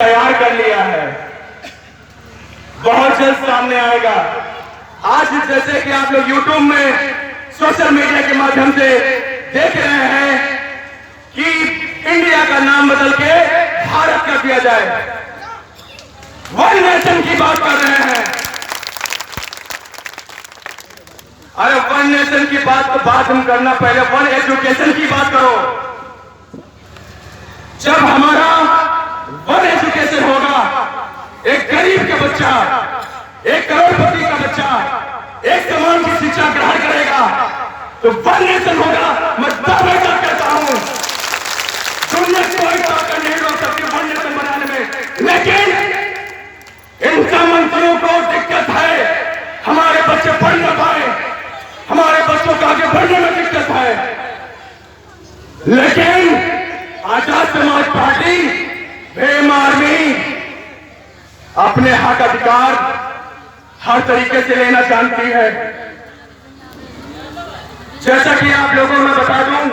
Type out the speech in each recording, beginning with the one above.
तैयार कर लिया है, बहुत जल्द सामने आएगा। आज जैसे कि आप लोग YouTube में सोशल मीडिया के माध्यम से देख रहे हैं कि इंडिया का नाम बदल के भारत कर दिया जाए, वन नेशन की बात कर रहे हैं। अरे वन नेशन की बात तो बात हम करना, पहले वन एजुकेशन की बात करो। जब हमारा वन एजुकेशन होगा, एक गरीब का बच्चा, एक करोड़पति का बच्चा एक समान की शिक्षा ग्रहण करेगा तो वन नेशन होगा। मैं दावे का कहता हूं, दुनिया कोई ताकत नहीं रोक सकती वन नेशन बनाने में। लेकिन इनका मंत्रियों को दिक्कत है, हमारे बच्चे पढ़ न पाए, हमारे बच्चों को आगे बढ़ने में दिक्कत है। लेकिन आजाद समाज पार्टी भीम आर्मी अपने हक अधिकार हर तरीके से लेना जानती है। जैसा कि आप लोगों को मैं बता दूं,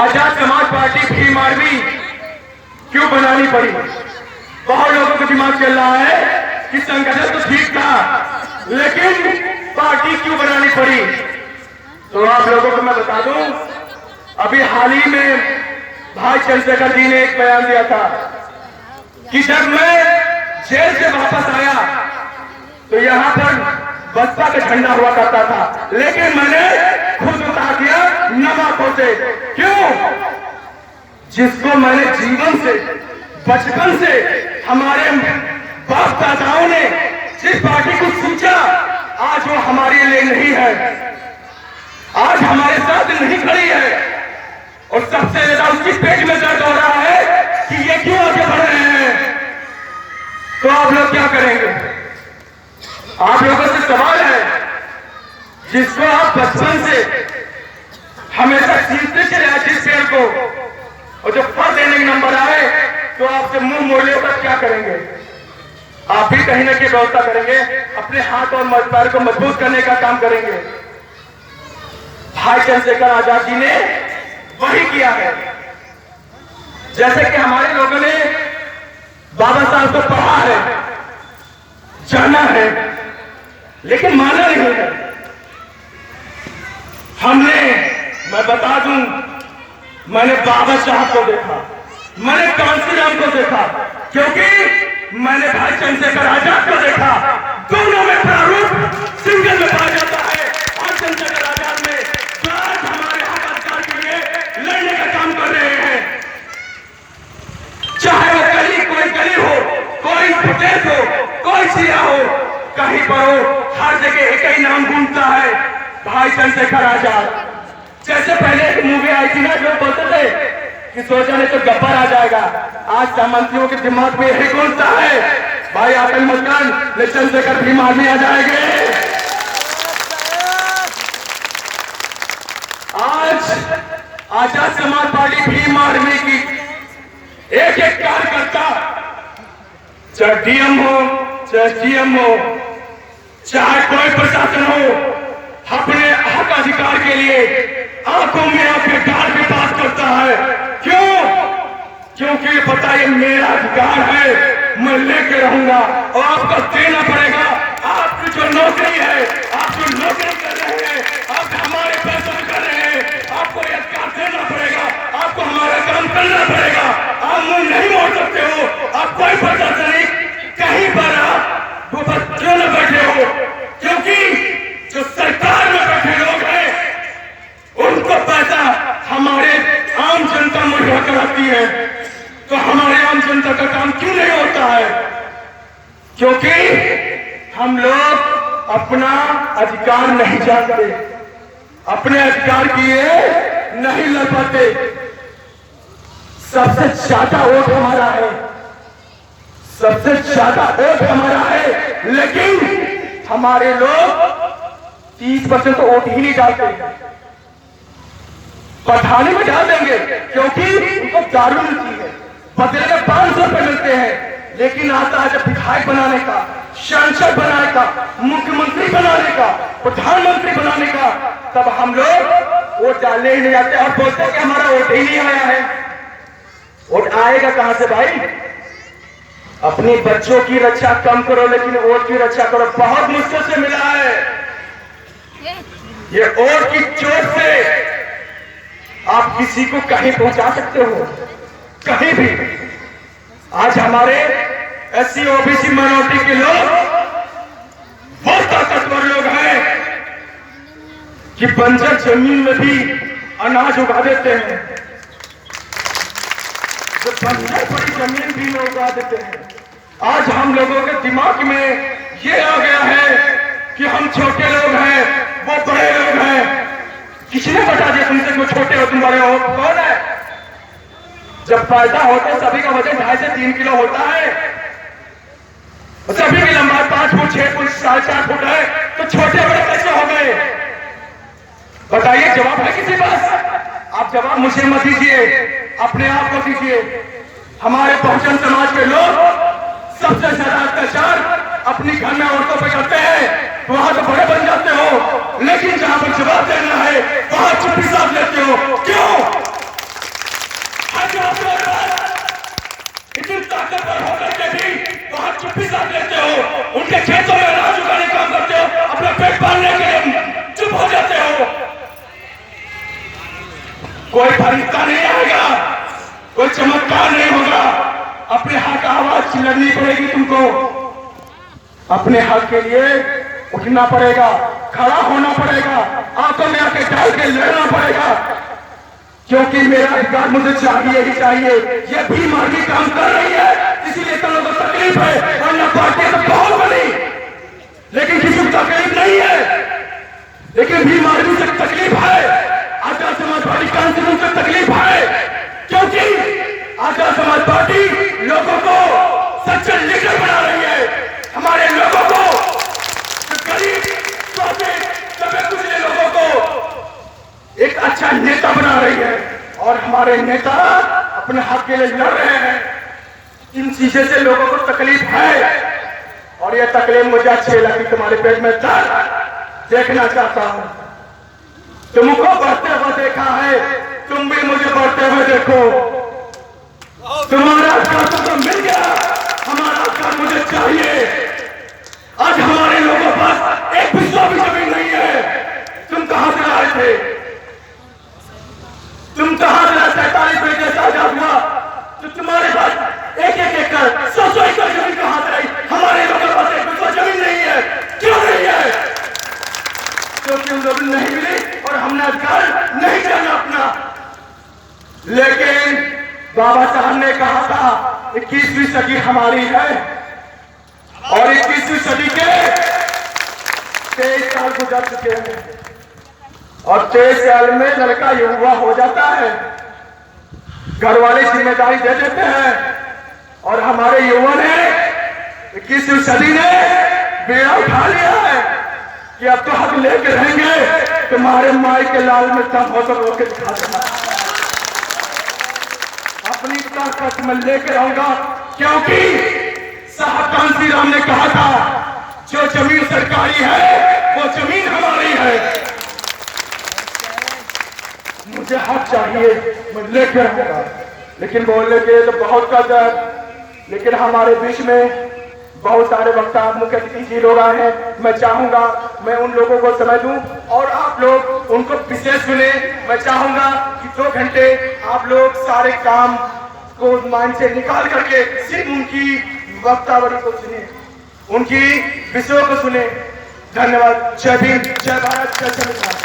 आजाद समाज पार्टी भीम आर्मी क्यों बनानी पड़ी। बहुत लोगों को दिमाग चल रहा है कि संगठन तो ठीक था, लेकिन पार्टी क्यों बनानी पड़ी। तो आप लोगों को मैं बता दूं, अभी हाल ही में भाई चंद्रशेखर जी ने एक बयान दिया था कि जब मैं जेल से वापस आया तो यहां पर बसपा का झंडा हुआ करता था, लेकिन मैंने खुद उतार दिया नवाबों से। क्यों? जिसको मैंने जीवन से, बचपन से हमारे बाप दादाओं ने जिस पार्टी को सोचा, आज वो हमारे लिए नहीं है, आज हमारे साथ नहीं खड़ी है। और सबसे ज्यादा उसकी पेट में दर्द हो रहा है कि ये क्यों आगे बढ़ रहे हैं। तो आप लोग क्या करेंगे? आप लोगों से सवाल है, जिसको आप बचपन से हमेशा सीखते चले आए जिस पेड़ को, और जब फल देने के नंबर आए तो आपसे मुंह मोड़ ले, तब क्या करेंगे? आप भी कहीं ना कहीं व्यवस्था करेंगे, अपने हाथ और पैर को मजबूत करने का काम करेंगे। भाई चंद्रशेखर आजाद जी ने वही किया है। जैसे कि हमारे लोगों ने बाबा साहब को पढ़ा है, जाना है, लेकिन माना नहीं है। हमने, मैं बता दूं, मैंने बाबा साहब को देखा, मैंने कांसीराम को देखा, क्योंकि मैंने भाई चंद्रशेखर आजाद को देखा। दोनों में प्रारूप सिंगल में पाया जाता है। और चंद्रशेखर आजाद में जो आज हमारे हक अधिकार के लिए लड़ने का काम कर रहे हैं, चाहे वो कोई गली हो, कोई पटेल हो, कोई सिया हो, कहीं पर हो, हर जगह एक ही नाम घूमता है, भाई चंद्रशेखर आजाद। जैसे पहले एक मूवी आई थी ना, जो बोलते थे कि सोचा नहीं तो गब्बर आ जाएगा, आज मंत्रियों के दिमाग में यही कौन सा है, भाई आतंक मकान चंद्रशेखर भीम आर्मी आ जाएंगे। आज आजाद समाज पार्टी भीम आर्मी की एक एक कार्यकर्ता, चाहे डीएम हो, चाहे सीएम हो, चाहे कोई प्रशासन हो, अपने हक अधिकार के लिए आंखों में आंखें डाल के बात करता है। क्यों? क्योंकि पता ये मेरा अधिकार है, मैं लेके रहूंगा और आपको देना पड़ेगा। आपकी जो नौकरी है, आप जो नौकरी कर रहे हैं, आप हमारे पैसे कर रहे हैं, आपको ये अधिकार देना पड़ेगा, आपको हमारा काम करना पड़ेगा। आप मुंह नहीं मोड़ सकते हो। आप कोई प्रशासन नहीं, कहीं पर आप क्यों न बैठे हो, क्योंकि जो सरकार में बैठे लोग हैं उनको पैसा हमारे आम जनता मुहैया कराती है। तो हमारे आम जनता का काम क्यों नहीं होता है? क्योंकि हम लोग अपना अधिकार नहीं जानते, अपने अधिकार के लिए नहीं लड़ पाते। सबसे ज्यादा वोट हमारा है, सबसे ज्यादा वोट हमारा है, लेकिन हमारे लोग 30% तो वोट ही नहीं डालते। पठाने में डाल देंगे क्योंकि उनको दारू मिलती है, बदले में 500 रुपए मिलते हैं, लेकिन आता है जब विधायक बनाने का, सांसद बनाने का, मुख्यमंत्री बनाने का, प्रधानमंत्री बनाने का, तब हम लोग वोट डालने ही नहीं जाते और बोलते हैं कि हमारा वोट ही नहीं आया है। वोट आएगा कहां से भाई? अपने बच्चों की रक्षा कम करो, लेकिन वोट की रक्षा करो। बहुत मुश्किल से मिला है ये वोट की चोट से आप किसी को कहीं पहुंचा सकते हो, कहीं भी। आज हमारे एससी ओबीसी माइनॉरिटी के लोग बहुत ताकतवर लोग हैं कि बंजर जमीन में भी अनाज उगा देते हैं, तो बंजर पड़ी जमीन भी लोग उगा देते हैं। आज हम लोगों के दिमाग में ये आ गया है कि हम छोटे लोग हैं, वो बड़े लोग हैं। किसी ने बता दिया तुमसे कोई छोटे हो तुम बड़े हो? कौन है? जब पैदा होते सभी का वजन 2.5 से 3 किलो होता है, सभी की लंबाई 5 फुट 6 फुट 4.5 फुट है, तो छोटे बड़े कैसे हो गए? बताइए, जवाब है किसी पास? आप जवाब मुझे मत दीजिए, अपने आप को दीजिए। हमारे बहुजन समाज के लोग सबसे ज्यादा अत्याचार अपनी घर में औरतों पर करते हैं, वहां तो बड़े बन जाते हो, लेकिन जहां पर जवाब देना है वहां चुप्पी साध लेते हो। क्यों? इतनी ताकतवर होकर के भी वहां चुप्पी साध लेते हो। उनके खेतों में अनाज उगाने का काम करते हो, अपना पेट पालने के लिए चुप हो जाते हो। कोई फरिश्ता नहीं आएगा, कोई चमत्कार नहीं होगा। अपने हक आवाज लड़नी पड़ेगी तुमको, अपने हक के लिए उठना पड़ेगा, खड़ा होना पड़ेगा, आंखों में आके डाल के लड़ना पड़ेगा, क्योंकि मेरा अधिकार मुझे चाहिए ही चाहिए। ये बीमार भी काम कर रही है, इसीलिए तो लोगों को तकलीफ है। वरना पार्टी तो बहुत बड़ी, लेकिन किसी को तकलीफ नहीं है। लेकिन बीमार भी से तकलीफ है, आजाद समाज पार्टी कांग्रेस से तकलीफ है, क्योंकि आजाद समाज पार्टी लोगों को सच्चे लीडर बना रही है। हमारे लोगों को, गरीब सभी कुछ लोगों को एक अच्छा नेता बना रही है, और हमारे नेता अपने हक के लिए लड़ रहे हैं। इन चीजों से लोगों को तकलीफ है, और यह तकलीफ मुझे अच्छी लगी। तुम्हारे पेट में दर्द देखना चाहता हूं। तुमको बढ़ते हुए देखा है, तुम भी मुझे बढ़ते हुए देखो। तुम्हारा अधिकार तुमको मिल गया, हमारा अधिकार मुझे चाहिए। आज हमारे लोगों पास एक पिस्सा भी जमीन नहीं है। तुम कहां से आए थे? तुम कहां से 47 में जैसा आजाद हुआ तो तुम्हारे पास एक एकड़ 100 एकड़ जमीन कहां से आई? हमारे लोगों के पास एक पिस्सा जमीन नहीं है। क्यों नहीं है? क्योंकि उन लोगों नहीं मिली और हमने अधिकार नहीं जाना अपना। लेकिन बाबा साहब ने कहा था 21वीं सदी हमारी है, और 21वीं सदी के 23 साल गुजर चुके हैं, और 23 साल में लड़का युवा हो जाता है, घर वाले जिम्मेदारी दे देते हैं, और हमारे युवा ने 21वीं सदी ने बेड़ा उठा लिया है कि अब तो हक लेके रहेंगे। तुम्हारे माई के लाल में तब हो तो रोके दिखा देना, अपनी ताकत में लेके रहूंगा, क्योंकि साहब कांसी राम ने कहा था जो जमीन सरकारी है वो जमीन हमारी है। मुझे हक चाहिए, मैं लेके रहूंगा। लेकिन बोलने के तो बहुत कदर, लेकिन हमारे बीच में बहुत सारे वक्ता मुख्य अतिथि लोग आए हैं। मैं चाहूंगा मैं उन लोगों को समय दूं और आप लोग उनको विशेष सुने। मैं चाहूंगा कि 2 घंटे आप लोग सारे काम को माइंड से निकाल करके सिर्फ उनकी वक्तावली को सुने, उनकी विषयों को सुने। धन्यवाद। जय भीम, जय भारत, जय संविधान।